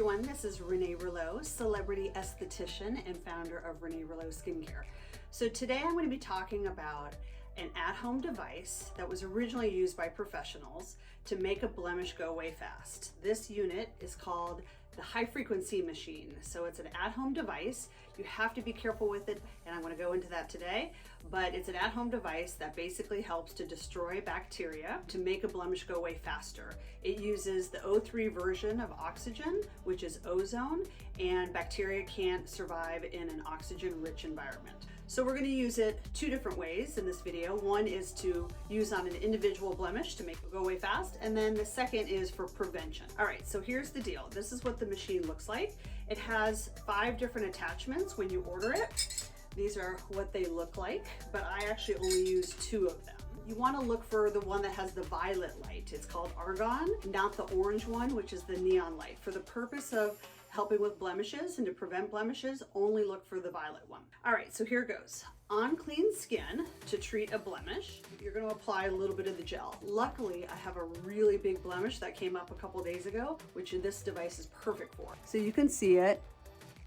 everyone, this is Renée Rouleau, celebrity esthetician and founder of Renée Rouleau Skincare. So today I'm going to be talking about an at-home device that was originally used by professionals to make a blemish go away fast. This unit is called the high frequency machine. So it's an at-home device. You have to be careful with it, and I'm going to go into that today, but it's an at-home device that basically helps to destroy bacteria to make a blemish go away faster. It uses the O3 version of oxygen, which is ozone, and bacteria can't survive in an oxygen-rich environment. So we're going to use it two different ways in this video. One is to use on an individual blemish to make it go away fast, and then the second is for prevention. All right, so here's the deal. This is what the machine looks like. It has 5 different attachments when you order it. These are what they look like, but I actually only use 2 of them. You want to look for the one that has the violet light. It's called argon, not the orange one, which is the neon light. For the purpose of helping with blemishes and to prevent blemishes, only look for the violet one. All right, so here goes. On clean skin, to treat a blemish, you're going to apply a little bit of the gel. Luckily, I have a really big blemish that came up a couple days ago, which this device is perfect for. So you can see it.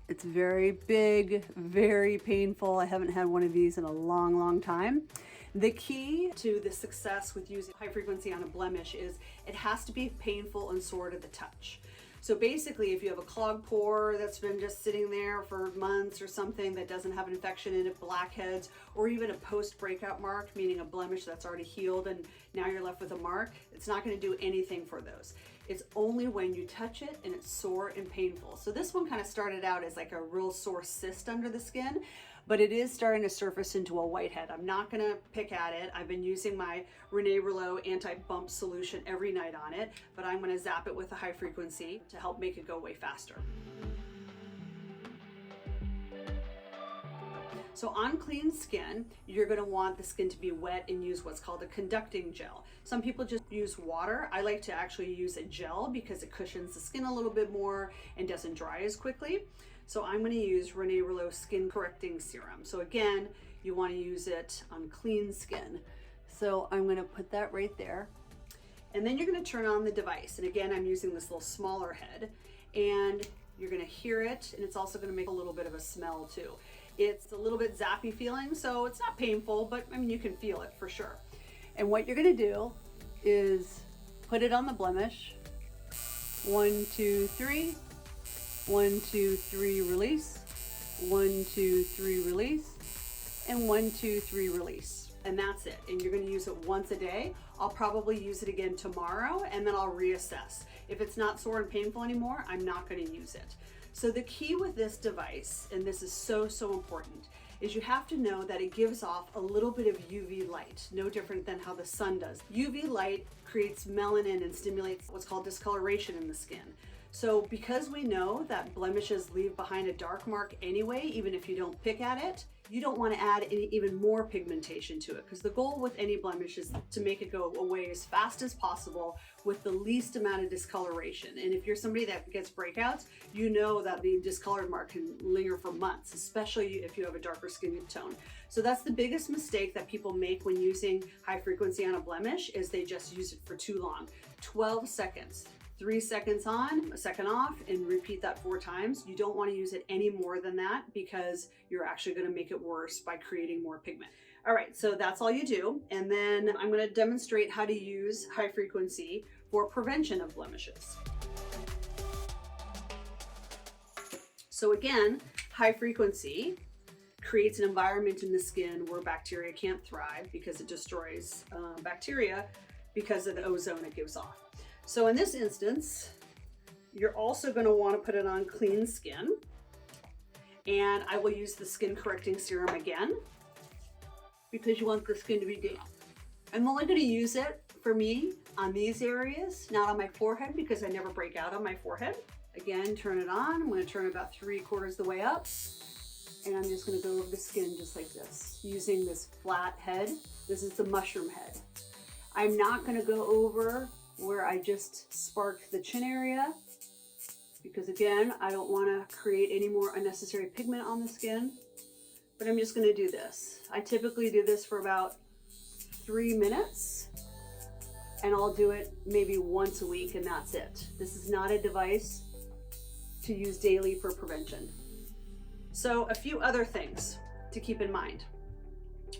It's very big, very painful. I haven't had one of these in a long time. The key to the success with using high frequency on a blemish is it has to be painful and sore to the touch. So basically, if you have a clogged pore that's been just sitting there for months or something that doesn't have an infection in it, blackheads, or even a post-breakout mark, meaning a blemish that's already healed and now you're left with a mark, it's not going to do anything for those. It's only when you touch it and it's sore and painful. So this one kind of started out as like a real sore cyst under the skin, but it is starting to surface into a whitehead. I'm not gonna pick at it. I've been using my Renée Rouleau anti-bump solution every night on it, but I'm gonna zap it with a high frequency to help make it go away faster. So on clean skin, you're gonna want the skin to be wet and use what's called a conducting gel. Some people just use water. I like to actually use a gel because it cushions the skin a little bit more and doesn't dry as quickly. So I'm gonna use Renée Rouleau Skin Correcting Serum. So again, you wanna use it on clean skin. So I'm gonna put that right there. And then you're gonna turn on the device. And again, I'm using this little smaller head. And you're gonna hear it, and it's also gonna make a little bit of a smell too. It's a little bit zappy feeling, so it's not painful, but I mean, you can feel it for sure. And what you're gonna do is put it on the blemish. 1, 2, 3. 1, 2, 3, release. 1, 2, 3, release. And 1, 2, 3, release. And that's it. And you're gonna use it once a day. I'll probably use it again tomorrow, and then I'll reassess. If it's not sore and painful anymore, I'm not gonna use it. So the key with this device, and this is so important, is you have to know that it gives off a little bit of UV light, no different than how the sun does. UV light creates melanin and stimulates what's called discoloration in the skin. So because we know that blemishes leave behind a dark mark anyway, even if you don't pick at it, you don't want to add even more pigmentation to it, because the goal with any blemish is to make it go away as fast as possible with the least amount of discoloration. And if you're somebody that gets breakouts, you know that the discolored mark can linger for months, especially if you have a darker skin tone. So that's the biggest mistake that people make when using high frequency on a blemish, is they just use it for too long. 12 seconds. 3 seconds on, a second off, and repeat that 4 times. You don't want to use it any more than that, because you're actually going to make it worse by creating more pigment. All right, so that's all you do. And then I'm going to demonstrate how to use high frequency for prevention of blemishes. So again, high frequency creates an environment in the skin where bacteria can't thrive, because it destroys bacteria because of the ozone it gives off. So in this instance, you're also going to want to put it on clean skin. And I will use the skin correcting serum again, because you want the skin to be damp. I'm only going to use it, for me, on these areas, not on my forehead, because I never break out on my forehead. Again, turn it on. I'm going to turn about 3/4 the way up. And I'm just going to go over the skin just like this, using this flat head. This is the mushroom head. I'm not going to go over where I just sparked the chin area, because again, I don't want to create any more unnecessary pigment on the skin, but I'm just going to do this. I typically do this for about 3 minutes, and I'll do it maybe once a week, and that's it. This is not a device to use daily for prevention. So a few other things to keep in mind.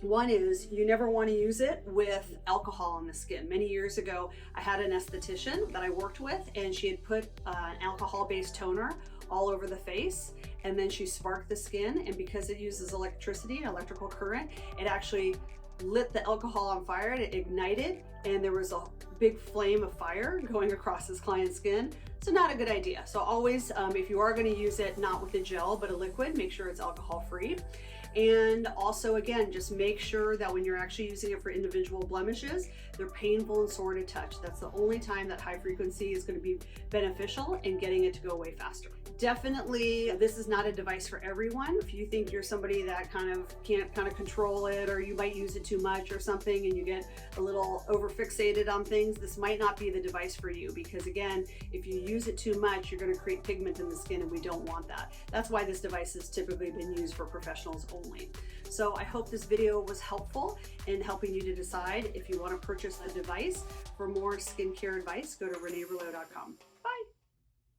One is you never want to use it with alcohol on the skin. Many years ago, I had an esthetician that I worked with, and she had put an alcohol-based toner all over the face, and then she sparked the skin, and because it uses electricity and electrical current, it actually lit the alcohol on fire, and it ignited, and there was a big flame of fire going across this client's skin. So not a good idea. So always, if you are going to use it, not with a gel, but a liquid, make sure it's alcohol-free. And also, again, just make sure that when you're actually using it for individual blemishes, they're painful and sore to touch. That's the only time that high frequency is going to be beneficial in getting it to go away faster. Definitely, this is not a device for everyone. If you think you're somebody that can't control it, or you might use it too much or something, and you get a little over fixated on things, this might not be the device for you, because again, if you use it too much, you're going to create pigment in the skin, and we don't want that. That's why this device has typically been used for professionals only. So I hope this video was helpful in helping you to decide if you want to purchase a device. For more skincare advice, go to reneerouleau.com.